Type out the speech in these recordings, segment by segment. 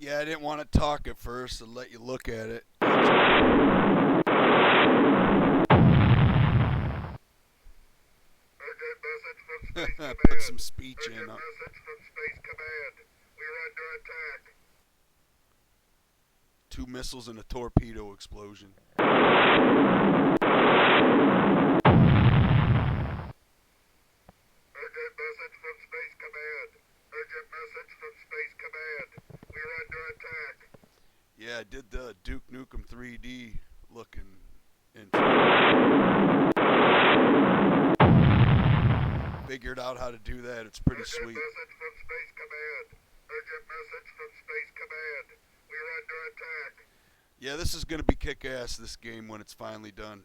Yeah, I didn't want to talk at first and let you look at it. Urgent message from Space Put Command. some speech in. Urgent message from Space Command. We are under attack. 2 missiles and a torpedo explosion. Urgent message from Space Command. Urgent message from Space Command. We are under attack. Yeah, I did the Duke Nukem 3D looking intro. Figured out how to do that. It's pretty Urgent sweet. message from Space Command. Urgent message from Space Command. We are under attack. Yeah, this is going to be kick-ass, this game, when it's finally done.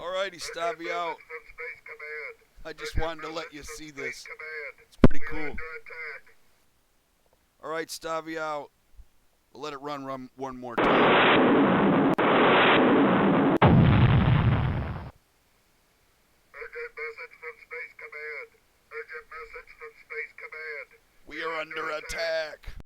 Alrighty, Stavi out. From Space Command. I just Urgent wanted to let message you from see Space this. Command. It's pretty We are cool. under attack. Alright, Stavi out. We'll let it run one more time. Urgent message from Space Command. Urgent message from Space Command. We are under attack.